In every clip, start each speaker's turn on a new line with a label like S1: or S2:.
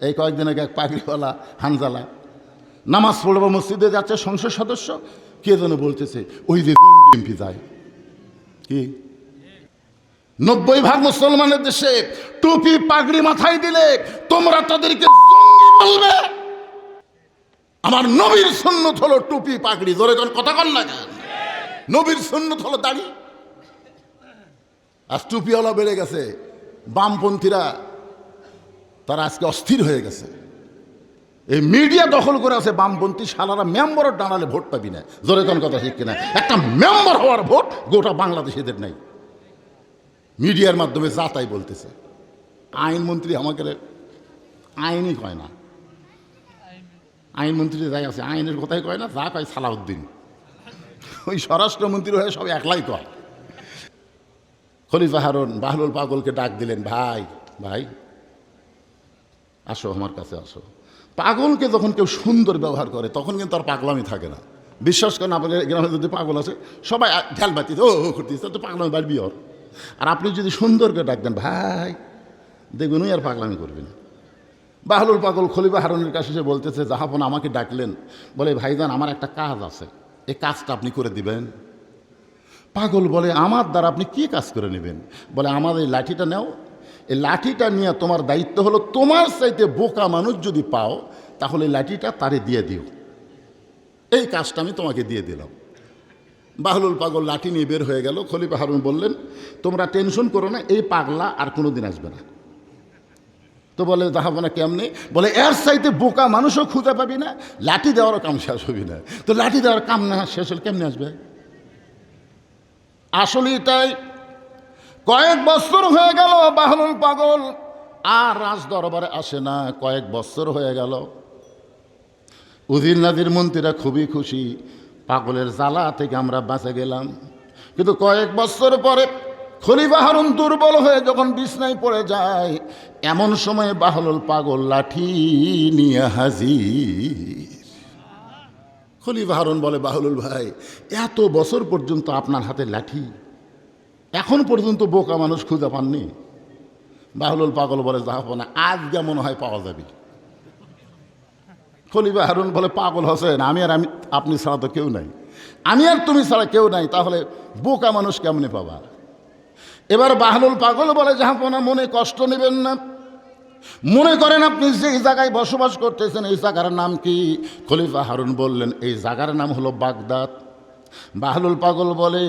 S1: এই কয়েকদিন আগে এক পাগড়িওয়ালা হানজালা নামাজ পড়ব মসজিদে যাচ্ছে, সংসদ সদস্য কে যেন বলতেছে ওই যে জঙ্গি এমপি যায়। কি 90% মুসলমানের দেশে টুপি পাগড়ি মাথায় দিলে তোমরা তাদেরকে জঙ্গি বলবে? আমার নবীর সুন্নত হলো টুপি পাগড়ি। ধরে কোন কথা কন না কেন? নবীর সুন্নত হলো দাড়ি। আজ টুপিওয়ালা বেড়ে গেছে, বামপন্থীরা তারা আজকে অস্থির হয়ে গেছে। এই মিডিয়া দখল করে আছে বামপন্থী শালারা। মেম্বারের দাঁড়ালে ভোট পাবি না। জোরে কোন কথা ঠিক কিনা? একটা মেম্বার হওয়ার ভোট গোটা বাংলাদেশিদের নাই। মিডিয়ার মাধ্যমে যা তাই বলতেছে। আইনমন্ত্রী আমাকে আইনই কয় না, আইনমন্ত্রী যাই আছে আইনের কথাই কয় না, যা কয় সালাউদ্দিন। ওই স্বরাষ্ট্রমন্ত্রী হয়ে সব একলাই কয়। খলিফা হারুন বাহলুল পাগলকে ডাক দিলেন, ভাই ভাই আসো আমার কাছে আসো। পাগলকে যখন কেউ সুন্দর ব্যবহার করে তখন কিন্তু আর পাগলামি থাকে না। বিশ্বাস করেন, আপনাদের গ্রামে যদি পাগল আছে সবাই ঢাল বাতি ও করতেছে, তো পাগলামি বাড়বি ওর। আর আপনি যদি সুন্দরকে ডাক দেন ভাই, দেখবেন ওই আর পাগলামি করবেন। বাহলুল পাগল খলিফা হারুনের কাছে সে বলতেছে, জাহাপনা আমাকে ডাকলেন, বলে ভাইজান আমার একটা কাজ আছে, এই কাজটা আপনি করে দিবেন। পাগল বলে আমার দ্বারা আপনি কি কাজ করে নেবেন? বলে আমার এই লাঠিটা নাও, এই লাঠিটা নিয়ে তোমার দায়িত্ব হলো তোমার চাইতে বোকা মানুষ যদি পাও তাহলে লাঠিটা তারে দিয়ে দিও। এই কাজটা আমি তোমাকে দিয়ে দিলাম। বাহলুল পাগল লাঠি নিয়ে বের হয়ে গেল। খলিফা হারুন বললেন, তোমরা টেনশন করো না, এই পাগলা আর কোনো দিন আসবে না। তো বলে যাহাবো না কেমনি? বলে এর চাইতে বোকা মানুষও খুঁজে পাবি না, লাঠি দেওয়ারও কাম শেষ হবি না। তো লাঠি দেওয়ার কাম না শেষ হলে কেমনি আসবে? আসলেই তাই। কয়েক বছর হয়ে গেল বাহলুল পাগল আর রাজ দরবারে আসে না। কয়েক বছর হয়ে গেল। উজির নাজির মন্ত্রীরা খুবই খুশি, পাগলের জ্বালা থেকে আমরা বাঁচে গেলাম। কিন্তু কয়েক বছর পরে খলিফা হারুন দুর্বল হয়ে যখন বিছনায় পড়ে যায়, এমন সময় বাহলুল পাগল লাঠি নিয়ে হাজির। খলিফা হারুন বলে, বাহলুল ভাই এত বছর পর্যন্ত আপনার হাতে লাঠি, এখন পর্যন্ত বোকা মানুষ খুঁজে পাননি? বাহলুল পাগল বলে, যাবো না, আজকে মনে হয় পাওয়া যাবে। খলিফা হারুন বলে, পাগল হোসেন, আমি আপনি ছাড়া তো কেউ নাই, আমি আর তুমি ছাড়া কেউ নাই, তাহলে বোকা মানুষ কেমনে পাবা? এবার বাহলুল পাগল বলে, জাহাপনা মনে কষ্ট নেবেন না, মনে করেন আপনি যে জায়গায় বসবাস করতেছেন এই জায়গার নাম কি? খলিফা হারুন বললেন, এই জায়গার নাম হলো বাগদাদ। বাহলুল পাগল বলে,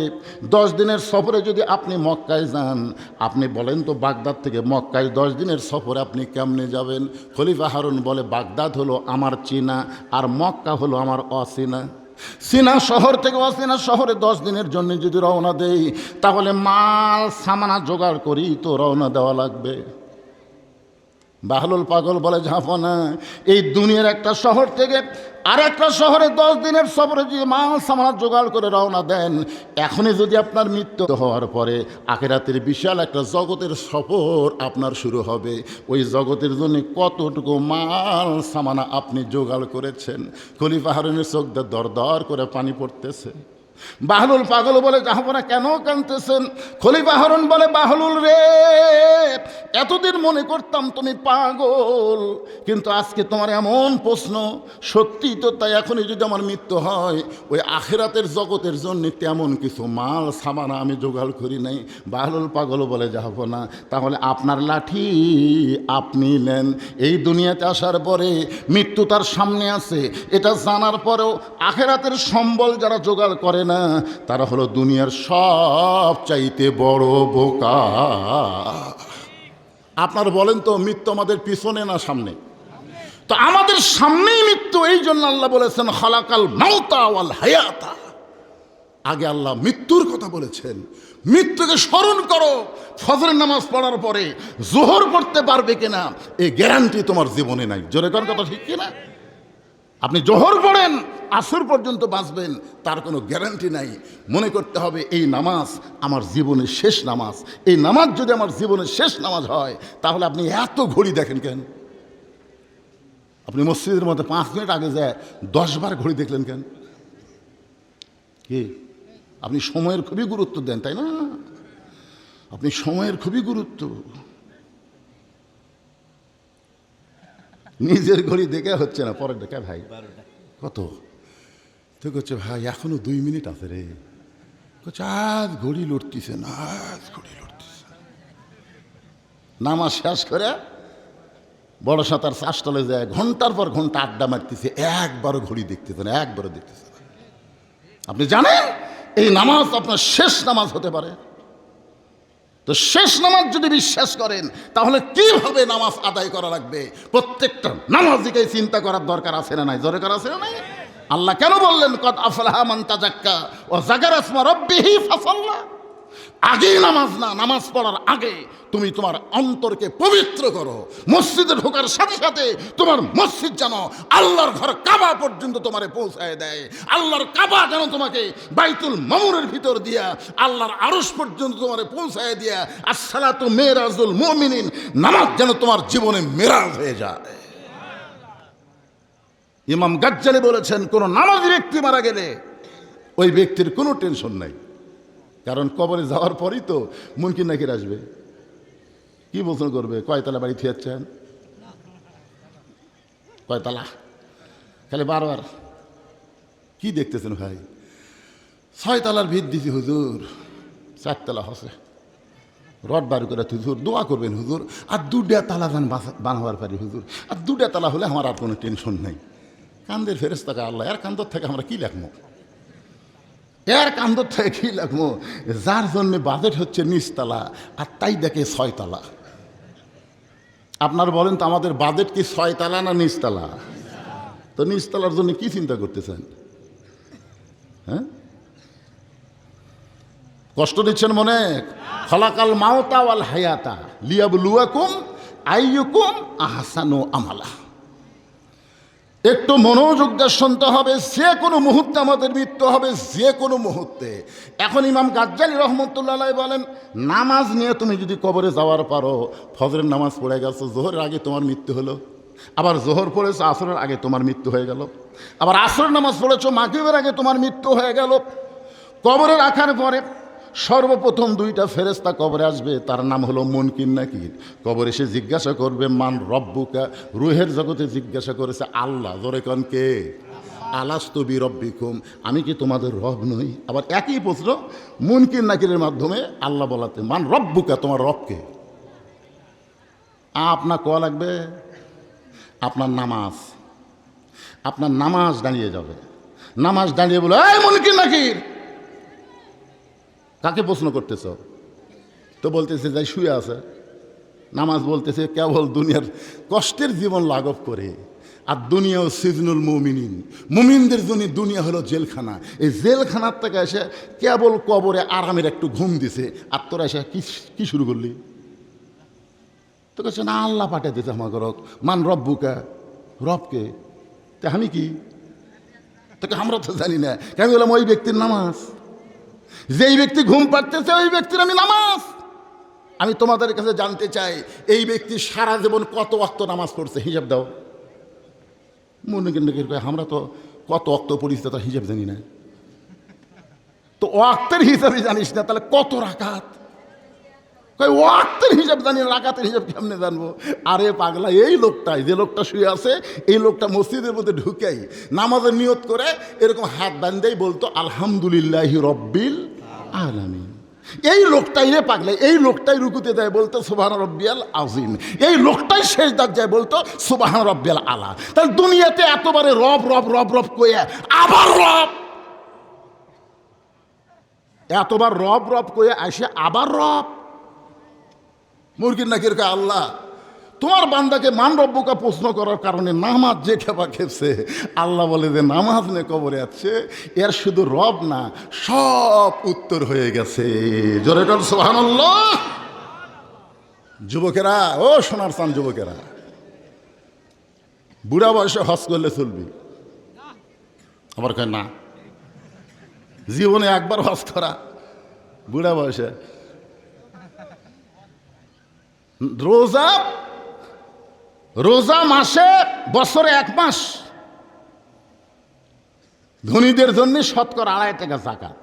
S1: 10 দিনের সফরে যদি আপনি মক্কায় যান, আপনি বলেন তো বাগদাদ থেকে মক্কায় 10 দিনের সফরে আপনি কেমনে যাবেন? খলিফা হারুন বলে, বাগদাদ হলো আমার চেনা আর মক্কা হলো আমার অচেনা। চীনা শহর থেকে অচেনা শহরে 10 দিনের জন্য যদি রওনা দেই, তাহলে মাল সামানা জোগাড় করি তো রওনা দেওয়া লাগবে। বাহলুল পাগল বলে, ঝাঁপনা এই দুনিয়ার একটা শহর থেকে আর একটা শহরে 10 দিনের সফরে যদি মাল সামানা জোগাড় করে রওনা দেন, এখনই যদি আপনার মৃত্যু হওয়ার পরে আখিরাতের বিশাল একটা জগতের সফর আপনার শুরু হবে। ওই জগতের জন্য কতটুকু মাল সামানা আপনি জোগাড় করেছেন? খলিফা হারুনের চোখ দিয়ে দর দর করে পানি পড়তেছে। বাহলুল পাগল বলে, জাহাপনা কেন কাঁদতেছেন? খলিফা হারুন বলে, বাহলুল রে, এতদিন মনে করতাম তুমি পাগল, কিন্তু আজকে তোমার এমন প্রশ্ন সত্যি তো তাই। এখনই যদি আমার মৃত্যু হয়, ওই আখিরাতের জগতের জন্য তেমন কিছু মাল সামানা আমি জোগাড় করি নাই। বাহলুল পাগল বলে, জাহাপনা তাহলে আপনার লাঠি আপনি নেন। এই দুনিয়াতে আসার পরে মৃত্যু তার সামনে আছে, এটা জানার পরেও আখিরাতের সম্বল যারা জোগাড় করে না, তারা হলো দুনিয়ার সব চাইতে বড় বোকা। আপনার বলেন তো, মৃত্যু আমাদের পিছনে না সামনে? তো আমাদের সামনেই মৃত্যু। এই জন্য আল্লাহ বলেছেন, খালাকাল মাউতা ওয়াল হায়াতা। আগে আল্লাহ মৃত্যুর কথা বলেছেন, মৃত্যুকে স্মরণ করো। ফজরের নামাজ পড়ার পরে জোহর পড়তে পারবে কিনা এই গ্যারান্টি তোমার জীবনে নাই। জোরে কোন কথা ঠিক কিনা? আপনি জোহর পড়েন আসর পর্যন্ত বাঁচবেন, তার কোনো গ্যারান্টি নাই। মনে করতে হবে এই নামাজ আমার জীবনের শেষ নামাজ। এই নামাজ যদি আমার জীবনের শেষ নামাজ হয়, তাহলে আপনি এত ঘড়ি দেখেন কেন? আপনি মসজিদের মধ্যে 5 মিনিট আগে যায় 10 বার ঘড়ি দেখলেন কেন? কি আপনি সময়ের খুবই গুরুত্ব দেন, তাই না? আপনি সময়ের খুবই গুরুত্ব। নিজের ঘড়ি দেখে হচ্ছে না, পরে দেখে ভাই কত, তো করছে ভাই এখনো 2 মিনিট আছে রে, করছে আজ ঘড়ি লড়তিছে না, আজ ঘড়ি লড়তিছে। নামাজ শেষ করে বড় সাঁতার চাষতলে যায়, ঘন্টার পর ঘন্টা আড্ডা মারতেছে, একবারও ঘড়ি দেখতেছে না, একবারও দেখতেছে না। আপনি জানেন এই নামাজ আপনার শেষ নামাজ হতে পারে। তো শেষ নামাজ যদি বিশ্বাস করেন তাহলে কিভাবে নামাজ আদায় করা লাগবে প্রত্যেকটা নামাজিকে চিন্তা করার দরকার আছে না নাই? দরকার আছে না নাই? আল্লাহ কেন বললেন কদ আফলাহা মান তাযাক্কা ওয়া যাকারা ইসমা রাব্বিহি ফাসাল্লা? আগেই নামাজ না, নামাজ পড়ার আগে তুমি তোমার অন্তরকে পবিত্র করো। মসজিদে ঢোকার সাথে সাথে তোমার মসজিদ যেন আল্লাহর ঘর কাবা পর্যন্ত তোমারে পৌঁছায় দেয়, আল্লাহর কাবা যেন তোমাকে বাইতুল মামুরের ভিতর দিয়া আল্লাহর আরশ পর্যন্ত তোমারে পৌঁছায় দিয়া আসসালাতু মেরাজুল মুমিনিন, নামাজ যেন তোমার জীবনে মেরাজ হয়ে যায়। ইমাম গাজ্জালি বলেছেন কোন নামাজি ব্যক্তি মারা গেলে ওই ব্যক্তির কোনো টেনশন নাই, কারণ কবরে যাওয়ার পরই তো মুনকির নাকির আসবে। কি প্রশ্ন করবে? কয়তলা বাড়ি থিয়াচ্ছেন, কয়তলা, খালি বারবার কি দেখতেছেন ভাই? 6 তলার ভিত দিছি হুজুর, 4 তলা হসে, রড বার করে হুজুর দোয়া করবেন হুজুর, আর 2টা তালা যান বানাবার পারি হুজুর, আর 2টা তালা হলে আমার আর কোনো টেনশন নাই। কান্দের ফেরেশতা আল্লাহ, এর কান্দর থেকে আমরা কি লেখবো, এর কান্দর থেকে কি লাগবো? যার জন্য বাজেট হচ্ছে 9 তলা আর তাই দেখে 6 তলা। আপনার বলেন তো আমাদের বাজেট কি 6 তলা না 9 তলা? তো 9 তলার জন্য কি চিন্তা করতেছেন? হ্যাঁ, কষ্ট দিচ্ছেন মনে? খলাকাল মাউতা ওয়াল হায়াতা লিয়াবলুয়াকুম আইয়ুকুম আহসানু আমালা। একটু মনোযোগ দিয়ে শুনতে হবে, যে কোনো মুহূর্তে আমাদের মৃত্যু হবে, যে কোনো মুহূর্তে। এখন ইমাম গাজ্জালি রহমতুল্লাহ আলাইহি বলেন নামাজ নিয়ে তুমি যদি কবরে যাওয়ার পারো, ফজরের নামাজ পড়ে গেছো, জোহরের আগে তোমার মৃত্যু হলো, আবার জোহর পড়েছো আসরের আগে তোমার মৃত্যু হয়ে গেল, আবার আসরের নামাজ পড়েছো মাগরিবের আগে তোমার মৃত্যু হয়ে গেল। কবরে রাখার পরে সর্বপ্রথম 2টা ফেরেশতা কবরে আসবে, তার নাম হলো মুনকির নাকির। কবরে এসে জিজ্ঞাসা করবে মান রব্বুকা, রুহের জগতে জিজ্ঞাসা করেছে আল্লাহ, জোরে কন কে? আলাস্তু বিরব্বিকুম, আমি কি তোমাদের রব নই? আবার একই প্রশ্ন মুনকির নাকিরের মাধ্যমে আল্লাহ বলাতে মান রব্বুকা, তোমার রবকে? আপনার কোয়া লাগবে আপনার নামাজ, আপনার নামাজ দাঁড়িয়ে যাবে। নামাজ দাঁড়িয়ে বলে এই মুনকির নাকির, কাকে প্রশ্ন করতেছ? তো বলতেছে যাই শুয়ে আছে। নামাজ বলতেছে কেবল দুনিয়ার কষ্টের জীবন লাঘব করে, আর দুনিয়াও সিজনুল মুমিনিন, মুমিনদের জন্য দুনিয়া হলো জেলখানা। এই জেলখানার থেকে এসে কেবল কবরে আরামের একটু ঘুম দিছে, আর তোরা এসে কি শুরু করলি? তো কাছে না আল্লাহ পাঠিয়ে দিতে আমাকে রক মান রব্বুকা, রবকে? তা আমি কি? তোকে আমরা তো জানি না। আমি বললাম ওই ব্যক্তির নামাজ, যেই ব্যক্তি ঘুম পাড়তেছে ওই ব্যক্তির আমি নামাজ। আমি তোমাদের কাছে জানতে চাই এই ব্যক্তি সারা জীবন কত ওয়াক্ত নামাজ পড়ছে, হিসাব দাও। মনে কিন্তু আমরা তো কত ওয়াক্ত পড়িস তার হিসাব জানি না। তো ওয়াক্তের হিসাবে জানিস না, তাহলে কত রাকাত? ওয়াক্তের হিসাব জানি না, রাকাতের হিসাব কেমনে জানবো? আরে পাগলা, এই লোকটাই, যে লোকটা শুয়ে আছে এই লোকটা মসজিদের মধ্যে ঢুকেই নামাজের নিয়ত করে এরকম হাত বান্ধেই বলতো আলহামদুলিল্লাহি রব্বিল আলামিন। এই লোকটাই রে পাগলা, এই লোকটাই রুকুতে যায় বলতো সুবহান রব্বিয়াল আযীম, এই লোকটাই সেজদাত যায় বলতো সুবহান রব্বিয়াল আলা। তাহলে দুনিয়াতে এতবারে রব রব রব রব কয়ে আবার রব, এতবার রব রব কয়ে আসে আবার রব। মুরগির নাকির কা আল্লাহ তোমার বান্দাকে মান রব্বুকা প্রশ্ন করার কারণে নামাজ যে খেপা খেপছে, আল্লাহ বলে যে নামাজ নে কবরে আছে, এর শুধু রব না সব উত্তর হয়ে গেছে। জোরে বল সুবহানাল্লাহ। যুবকেরা, ও সোনার চান যুবকেরা, বুড়া বয়সে হজ করলে চলবি? আবার কয় না, জীবনে একবার হজ করা, বুড়া বয়সে। রোজা, রোজা মাসে বছরে 1 মাস, ধনীদের জন্য শতকরা 2.5 টাকা জাকাত।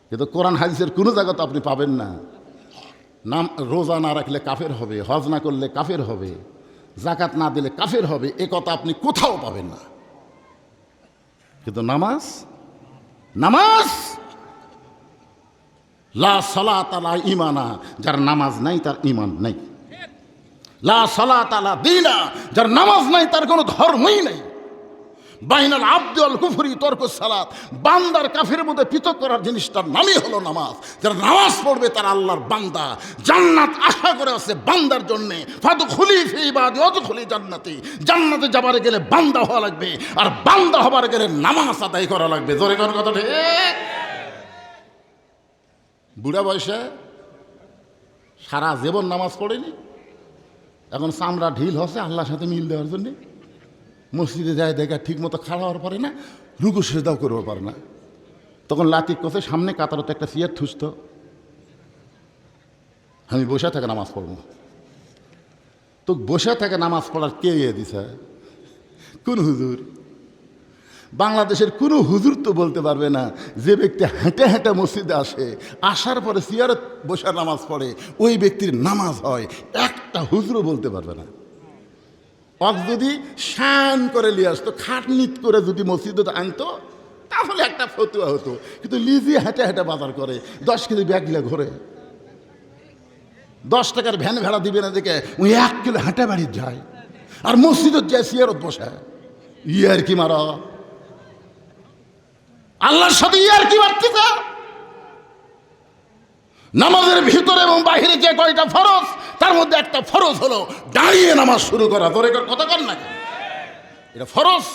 S1: কিন্তু কোরআন হাদিসের কোনো জায়গা তো আপনি পাবেন না নাম রোজা না রাখলে কাফের হবে, হজ না করলে কাফের হবে, জাকাত না দিলে কাফের হবে, এ কথা আপনি কোথাও পাবেন না। কিন্তু নামাজ, নামাজ লা সালাত লা ঈমানা, যার নামাজ নাই তার ঈমান নাই। লা সালাত লা দীনা, যার নামাজ নাই তার কোনো ধর্মই নাই। বাইনাল আবদি ওয়াল কুফরি তরকুস সালাত, বান্দার কাফের মধ্যে পৃথক করার জিনিসটার নামই হলো নামাজ। যারা নামাজ পড়বে তার আল্লাহর বান্দা, জান্নাত আশা করে আছে বান্দার জন্যে। ফাদখুলি ফি ইবাদি ওয়াদখুলি জান্নাতি, জান্নাতে যাবার গেলে বান্দা হওয়া লাগবে, আর বান্দা হবার গেলে নামাজ আদায় করা লাগবে। জোরে কোন কথা ঠিক? বুড়া বয়সে সারা জীবন নামাজ পড়েনি, এখন চামড়া ঢিল হচ্ছে আল্লাহর সাথে মিল দেওয়ার জন্যে। মসজিদে যায় দেখা ঠিক মতো খাওয়া হওয়ার পারে না, রুকু সেজদাও করতে পারে না। তখন লাতিক কোসে সামনে কাতারতে একটা চেয়ার থুসত, আমি বসে থেকে নামাজ পড়ব। তো বসে থেকে নামাজ পড়ার কে দিছে? কোন হুজুর? বাংলাদেশের কোনো হুজুর তো বলতে পারবে না যে ব্যক্তি হেঁটে হেঁটে মসজিদে আসে, আসার পরে চেয়ারে বসে নামাজ পড়ে ওই ব্যক্তির নামাজ হয়, একটা হুজুরও বলতে পারবে না। যদি শান করে নিয়ে আসতো, খাটনিট করে যদি মসজিদে আনতো তাহলে একটা ফতুয়া হতো। কিন্তু লিজি হেঁটে হেঁটে বাজার করে, 10 কেজি ব্যাগ গিলে ঘোরে, 10 টাকার ভ্যান ভাড়া দিবে না দেখে ওই 1 কিলো হেঁটে বাড়ি যায়, আর মসজিদের যায় সিয়ারত বসে। ইয়ার কি মারা, আল্লাহর সাথে ইয়ার কি মারতেছে? নামাজের ভিতরে এবং বাহিরে যে কয়টা ফরজ, তার মধ্যে একটা ফরজ হলো দাঁড়িয়ে নামাজ শুরু করা। তোর এটার কথা কর না, এটা ফরজ।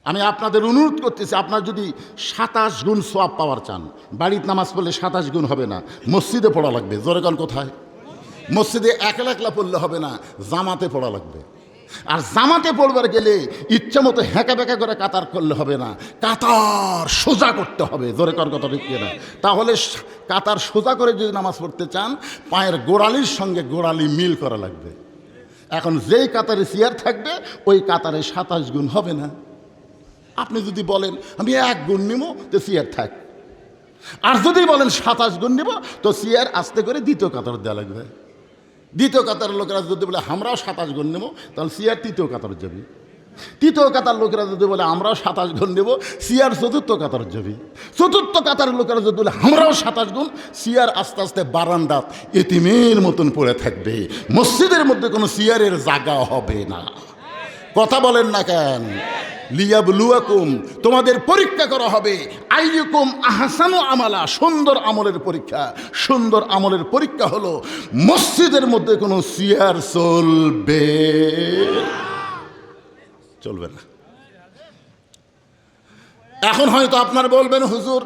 S1: আমি আপনাদের অনুরোধ করতেছি, আপনার যদি 27 গুণ সওয়াব পাওয়ার চান, বাড়িতে নামাজ পড়লে 27 গুণ হবে না, মসজিদে পড়া লাগবে। জোরে কোন কোথায়? মসজিদে একলা একলা পড়লে হবে না, জামাতে পড়া লাগবে। আর জামাতে পড়বার গেলে ইচ্ছা মতো হ্যাঁকা ব্যাঁকা করে কাতার করলে হবে না, কাতার সোজা করতে হবে। জোরে কর কথা ঠিক না? তাহলে কাতার সোজা করে যদি নামাজ পড়তে চান, পায়ের গোড়ালির সঙ্গে গোড়ালি মিল করা লাগবে। এখন যেই কাতারে চেয়ার থাকবে ওই কাতারে 27 গুণ হবে না। আপনি যদি বলেন আমি 1 গুণ নিব, তো চেয়ার থাক। আর যদি বলেন 27 গুণ নিব, তো চেয়ার আস্তে করে দ্বিতীয় কাতার দেওয়া লাগবে। দ্বিতীয় কাতারের লোকেরা যদি বলে আমরাও 27 গুণ নেব, তাহলে সিয়ার তৃতীয় কাতার যাবি। তৃতীয় কাতার লোকেরা যদি বলে আমরাও 27 গুণ নেব, সিয়ার চতুর্থ কাতার যাবি। চতুর্থ কাতারের লোকেরা যদি বলে আমরাও 27 গুণ, সিয়ার আস্তে আস্তে বারান্দাত এতিমের মতন পড়ে থাকবে। মসজিদের মধ্যে কোনো সিয়ারের জায়গা হবে না। কথা বলেন না কেন? লিয়াবলুয়াকুম, তোমাদের পরীক্ষা করা হবে। আইয়ুকুম আহসানু আমালা, সুন্দর আমলের পরীক্ষা। সুন্দর আমলের পরীক্ষা হলো মসজিদের মধ্যে কোনো চেয়ার চলবে না। এখন হয়তো আপনার বলবেন হুজুর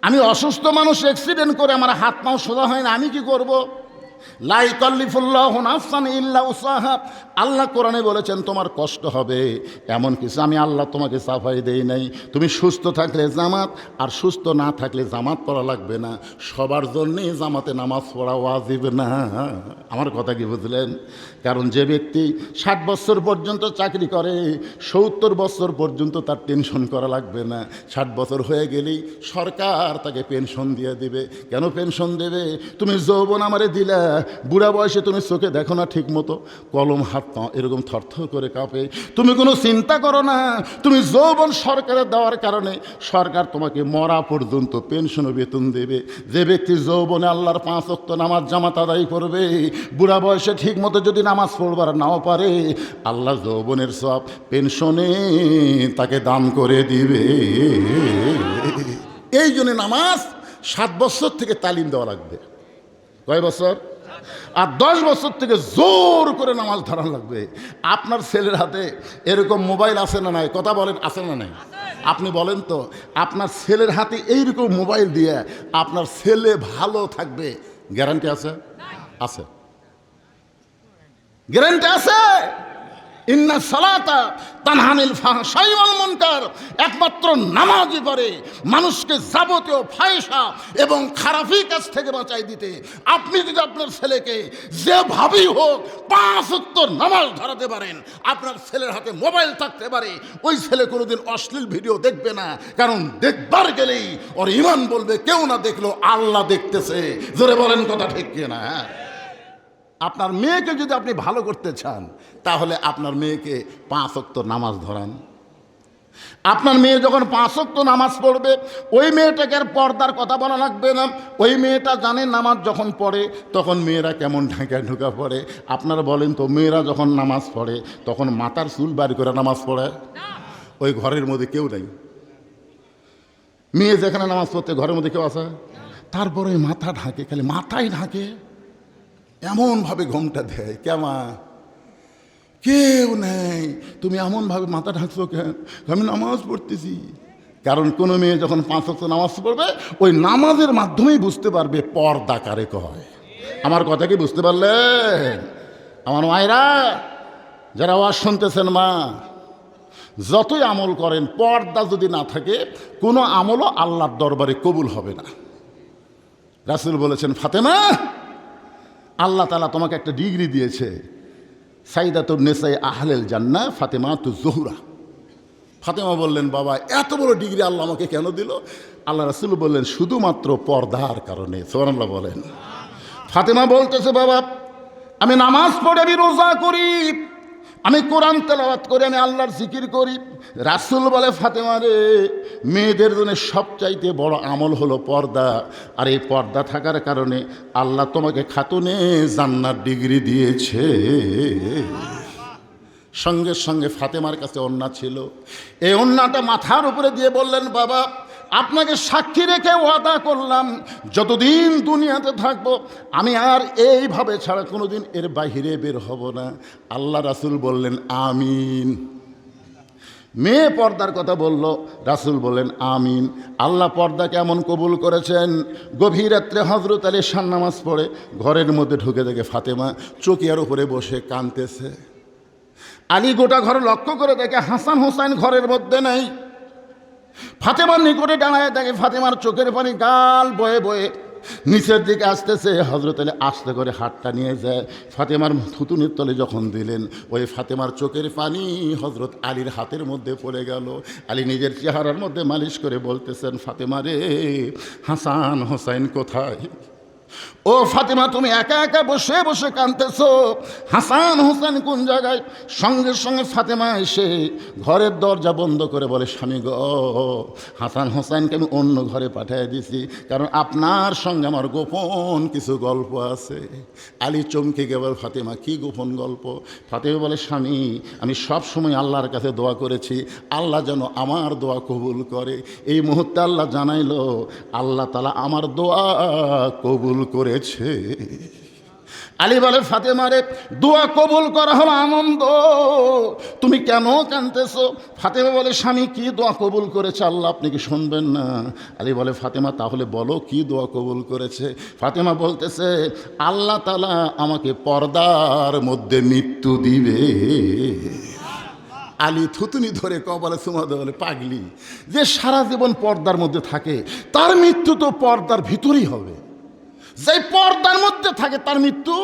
S1: আমি অসুস্থ মানুষ, অ্যাক্সিডেন্ট করে আমার হাত পাও সোজা হয় না, আমি কি করব? লা ইকাল্লিফুল্লাহু নাফসান ইল্লা উসাহা। আল্লাহ কোরআনে বলেছেন তোমার কষ্ট হবে, এমন কিছু আমি আল্লাহ তোমাকে সাফাই দেই নাই। তুমি সুস্থ থাকলে জামাত, আর সুস্থ না থাকলে জামাত পড়া লাগবে না। সবার জন্যেই জামাতে নামাজ পড়া ওয়াজিব না। আমার কথা কি বুঝলেন? কারণ যে ব্যক্তি 60 বছর পর্যন্ত চাকরি করে, 70 বছর পর্যন্ত তার টেনশন করা লাগবে না। 60 বছর হয়ে গেলেই সরকার তাকে পেনশন দিয়ে দিবে। কেন পেনশন দেবে? তুমি যৌবন আমারে দিলা, বুড়া বয়সে তুমি চোখে দেখো না ঠিক মতো, কলম হাত পা এরকম থরথর করে কাঁপে, তুমি কোনো চিন্তা করো না। তুমি যৌবন সরকারের দেওয়ার কারণে সরকার তোমাকে মরা পর্যন্ত পেনশন ও বেতন দেবে। যে ব্যক্তি যৌবনে আল্লাহর 5 ওয়াক্ত নামাজ জামাত আদায় করবে, বুড়া বয়সে ঠিক মতো যদি নামাজ পড়বার নাও পারে, আল্লাহ যৌবনের সব পেনশনে তাকে দান করে দিবে। এই জন্য নামাজ 7 বছর থেকে তালিম দেওয়া লাগবে। কয় বছর? আর 10 বছর থেকে জোর করে নামাজ ধরান লাগবে। আপনার ছেলের হাতে এরকম মোবাইল আছে না নাই? কথা বলেন, আছে না নাই? আপনি বলেন তো, আপনার ছেলের হাতে এইরকম মোবাইল দিয়ে আপনার ছেলে ভালো থাকবে গ্যারান্টি আছে? আছে, গ্যারান্টি আছে। ইন্না সালাতা তানহানিল ফাহশাই ওয়াল মুনকার, একমাত্র নামাজই পারে মানুষকে যাবতীয় ফাহিশা এবং খারাপি কাজ থেকে বাঁচাই দিতে। আপনি যদি আপনার ছেলেকে যেভাবেই হোক 5 ওয়াক্ত নামাজ ধরাতে পারেন, আপনার ছেলের হাতে মোবাইল থাকতে পারে, ওই ছেলে কোনোদিন অশ্লীল ভিডিও দেখবে না। কারণ দেখবার গেলেই ওর ঈমান বলবে কেউ না দেখলো আল্লাহ দেখতেছে। জোরে বলেন কথা ঠিক কিনা? আপনার মেয়েকে যদি আপনি ভালো করতে চান তাহলে আপনার মেয়েকে 5 ওয়াক্ত নামাজ ধরান। আপনার মেয়ে যখন 5 ওয়াক্ত নামাজ পড়বে, ওই মেয়েটাকে আর পর্দার কথা বলা লাগবে না। ওই মেয়েটা জানে নামাজ যখন পড়ে তখন মেয়েরা কেমন ঢাকা পড়ে। আপনারা বলেন তো, মেয়েরা যখন নামাজ পড়ে তখন মাথার চুল বাড়ি করে নামাজ পড়ে? ওই ঘরের মধ্যে কেউ নেই। মেয়ে যেখানে নামাজ পড়তে ঘরের মধ্যে কেউ আছে? তারপরে মাথা ঢাকে, খালি মাথায় ঢাকে, এমনভাবে ঘোমটা দেয়। কেমন কেউ নেই, তুমি এমনভাবে মাথা ঢাকছো কেন? আমি নামাজ পড়তেছি। কারণ কোনো মেয়ে যখন 5 ওয়াক্ত নামাজ পড়বে, ওই নামাজের মাধ্যমেই বুঝতে পারবে পর্দা কারে কয়। আমার কথা কি বুঝতে পারলেন? আমার মায়েরা যারা ওয়াজ শুনতেছেন, মা যতই আমল করেন, পর্দা যদি না থাকে কোনো আমলও আল্লাহর দরবারে কবুল হবে না। রাসূল বলেছেন, ফাতেমা, আল্লাহ তাআলা তোমাকে একটা ডিগ্রি দিয়েছে, সাইদাতুন নিসাই আহলেল জান্নাহ ফাতেমাতুজ জোহরা। ফাতেমা বললেন, বাবা এত বড় ডিগ্রি আল্লাহ আমাকে কেন দিল? আল্লাহ রাসূল বললেন, শুধুমাত্র পর্দার কারণে। সুবহানাল্লাহ বলেন। ফাতেমা বলতেছে, বাবা আমি নামাজ পড়ে, আমি রোজা করি, আমি কোরআন তেলাওয়াত করি, আমি আল্লাহর জিকির করি। রাসূল বলে, ফাতেমা রে, মেয়েদের জন্য সবচাইতে বড় আমল হলো পর্দা। আর এই পর্দা থাকার কারণে আল্লাহ তোমাকে খাতুনে জান্নাত ডিগ্রি দিয়েছে। সঙ্গে সঙ্গে ফাতেমার কাছে ওন্না ছিল, এই ওন্নাটা মাথার উপরে দিয়ে বললেন, বাবা আপনাকে সাক্ষী রেখে ওয়াদা করলাম, যতদিন দুনিয়াতে থাকবো আমি আর এইভাবে ছাড়া কোনোদিন এর বাহিরে বের হব না। আল্লাহ রাসূল বললেন, আমিন। মেয়ে পর্দার কথা বলল, রাসূল বললেন, আমিন। আল্লাহ পর্দা কেমন কবুল করেছেন। গভীর রাত্রে হযরত আলী শান নামাজ পড়ে ঘরের মধ্যে ঢুকে দেখে ফাতেমা চকিয়ার উপরে বসে কাঁদতেছে। আলী গোটা ঘর লক্ষ্য করে দেখে হাসান হোসেন ঘরের মধ্যে নেই। ফাতেমার নিকটে দাঁড়ায় দেখে ফাতেমার চোখের পানি গাল বয়ে বয়ে নিচের দিকে আসতেছে। হযরত আলী আস্তে করে হাতটা নিয়ে যায়, ফাতেমার থুতুনির তলে যখন দিলেন, ওই ফাতেমার চোখের পানি হযরত আলীর হাতের মধ্যে পড়ে গেল। আলী নিজের চেহারার মধ্যে মালিশ করে বলতেছেন, ফাতেমা রে, হাসান হোসেন কোথায়? ও ফাতেমা, তুমি একা একা বসে বসে কাঁদতেছো, হাসান হোসেন কোন জায়গায়? সঙ্গে সঙ্গে ফাতেমা এসে ঘরের দরজা বন্ধ করে বলে, স্বামী গো, হাসান হোসেনকে আমি অন্য ঘরে পাঠিয়ে দিছি, কারণ আপনার সঙ্গে আমার গোপন কিছু গল্প আছে। আলী চমকে গেল, ফাতেমা কি গোপন গল্প? ফাতেমা বলে, স্বামী আমি সব সময় আল্লাহর কাছে দোয়া করেছি, আল্লাহ যেন আমার দোয়া কবুল করে। এই মুহূর্তে আল্লাহ জানাইলো, আল্লাহ তাআলা আমার দোয়া কবুল করেছে। আলী বলে, ফাতেমা রে, দোয়া কবুল করা হলো আনন্দ, তুমি কেন কাঁদতেছো? ফাতেমা বলে, স্বামী কি দোয়া কবুল করেছে আল্লাহ, আপনি কি শুনবেন না? আলী বলে, ফাতেমা তাহলে বলো কি দোয়া কবুল করেছে? ফাতেমা বলতেছে, আল্লাহ তাআলা আমাকে পর্দার মধ্যে মৃত্যু দিবে। আলী থুতুনি ধরে কপালে চুমা দেওয়া বলে, পাগলি, যে সারা জীবন পর্দার মধ্যে থাকে তার মৃত্যু তো পর্দার ভিতরেই হবে। যে পর্দার মধ্যে থাকে তার মৃত্যু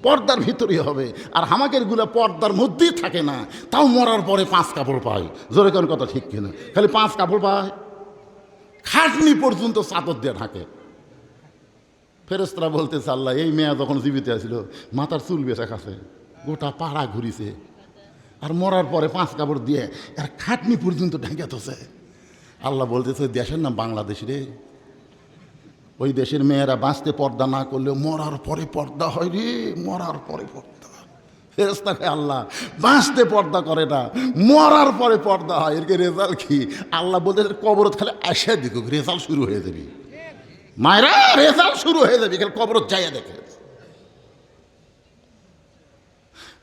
S1: পর্দার ভিতরেই হবে। আর হামাকের গুলা পর্দার মধ্যেই থাকে না, তাও মরার পরে 5 কাপড় পায়। জোরে কোন কথা ঠিক কিনা? খালি 5 কাপড় পায়, খাটনি পর্যন্ত চাদর দিয়ে ঢাকে। ফেরেশতারা বলতেছে, আল্লাহ এই মেয়ে যখন জীবিত আছিল মাথার চুল বেঁচে কাছে, গোটা পাড়া ঘুরিছে, আর মরার পরে 5 কাপড় দিয়ে আর খাটনি পর্যন্ত ঢেকে তোছে। আল্লাহ বলতেছে, দেশের নাম বাংলাদেশ রে, ওই দেশের মেয়েরা বাঁচতে পর্দা না করলেও মরার পরে পর্দা হয় রে, মরার পরে পর্দা। ফেরেশতাকে আল্লাহ বাঁচতে পর্দা করে না, মরার পরে পর্দা হয়। এর রেজাল্ট কি? আল্লাহ বলতে, কবরত খালি আসে দেখুক, রেজাল্ট শুরু হয়ে যাবে। মায়েরা, রেজাল্ট শুরু হয়ে যাবে, খালি কবরত যাইয়া দেখে।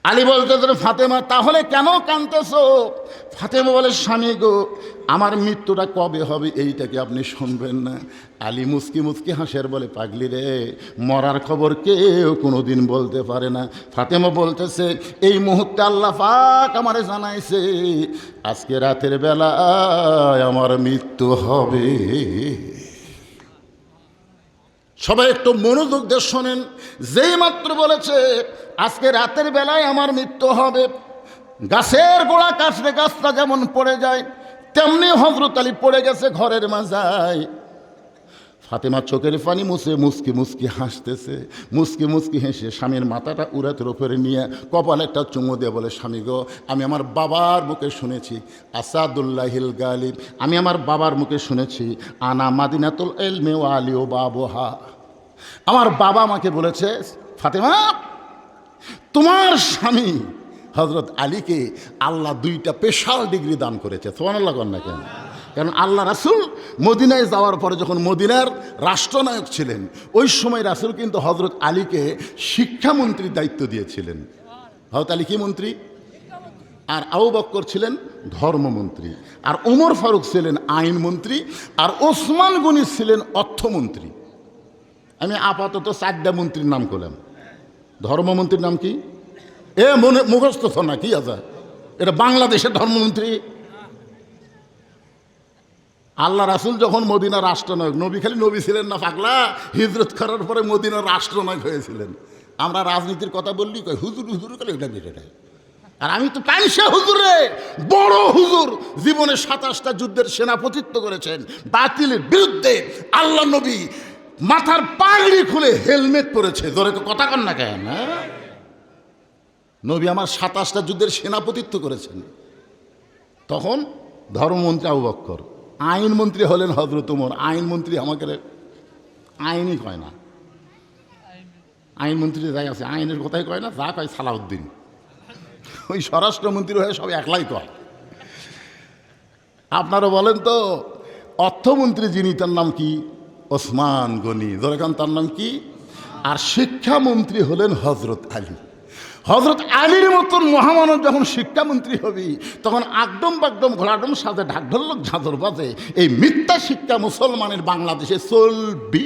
S1: আলী বলতে, ফাতেমা তাহলে কেন কাঁদতেছো? ফাতেমা বলে, স্বামী গো, আমার মৃত্যুটা কবে হবে এইটা কি আপনি শুনবেন না? আলী মুচকি মুচকি হাসের বলে, পাগলি রে, মরার খবর কেউ কোনোদিন বলতে পারে না। ফাতেমা বলতেছে, এই মুহূর্তে আল্লাহ পাক আমারে জানাইছে আজকে রাতের বেলায় আমার মৃত্যু হবে। সবাই একটু মনোযোগ দিয়ে শোনেন। যেই মাত্র বলেছে আজকে রাতের বেলায় আমার মৃত্যু হবে, গাছের গোড়া কাটলে গাছটা যেমন পড়ে যায়, তেমনি হযরত আলী পড়ে গেছে ঘরের মাঝায়। ফাতেমা চোখের পানি মুছে মুসকি মুসকি হাসতেছে, মুসকি মুসকি হেসে স্বামীর মাথাটা উরাতের উপরে নিয়ে কপালে একটা চুমু দিয়ে বলে, স্বামী গো, আমি আমার বাবার মুখে শুনেছি, আসাদুল্লাহিল গালিব, আমি আমার বাবার মুখে শুনেছি, আনা মাদিনাতুল ইলমি ওয়া আলী ও বাবুহা। আমার বাবা আমাকে বলেছে, ফাতেমা তোমার স্বামী হজরত আলীকে আল্লাহ 2টা স্পেশাল ডিগ্রি দান করেছে। সুবহানাল্লাহ কন না কেন? কারণ আল্লাহ রাসূল মদিনায় যাওয়ার পরে যখন মদিনার রাষ্ট্রনায়ক ছিলেন, ওই সময় রাসূল কিন্তু হজরত আলীকে শিক্ষামন্ত্রীর দায়িত্ব দিয়েছিলেন। হজরত আলী কি মন্ত্রী? আর আবু বকর ছিলেন ধর্মমন্ত্রী, আর ওমর ফারুক ছিলেন আইনমন্ত্রী, আর ওসমান গনি ছিলেন অর্থমন্ত্রী। আমি আপাতত 4টা মন্ত্রীর নাম করলাম। ধর্মমন্ত্রীর নাম কি? মনে মুখস্থ না কি আছে? এটা বাংলাদেশের ধর্মমন্ত্রী। আল্লাহ রাসূল যখন মদিনার রাষ্ট্রনায়ক, নবী খালি নবী ছিলেন না পাগলা, হিজরত করার পরে মদিনার রাষ্ট্রনায়ক হয়েছিলেন। আমরা রাজনীতির কথা বললি কই হুজুর হুজুর করে এটা বেড়ে। আর আমি তো পাইসা হুজুরে, বড় হুজুর, জীবনে 27টা যুদ্ধের সেনাপতিত্ব করেছেন। বাতিলের বিরুদ্ধে আল্লাহ নবী মাথার পাগড়ি খুলে হেলমেট পরেছে। জোরে তো কথা কন না কেন? নবী আমার 27টা যুদ্ধের সেনাপতিত্ব করেছেন। তখন ধর্মমন্ত্রী আবু বকর, আইনমন্ত্রী হলেন হযরত ওমর। আইনমন্ত্রী আমাকে আইনই কয় না, আইনমন্ত্রী যাই আছে আইনের কথাই কয় না, যা কয় সালাউদ্দিন। ওই স্বরাষ্ট্রমন্ত্রী হয়ে সব একলাই কয়। আপনারা বলেন তো, অর্থমন্ত্রী যিনি তার নাম কি? ওসমান গনি। যেরকম তার নাম কি? আর শিক্ষামন্ত্রী হলেন হজরত আলী। হজরত আলীর মতন মহামানব যখন শিক্ষামন্ত্রী হবি, তখন আগডম বাগডম ঘোড়াডম সাথে ঢাকঢোলক ঝাঁঝর বাজে। এই মিথ্যা শিক্ষা মুসলমানের বাংলাদেশে চলবি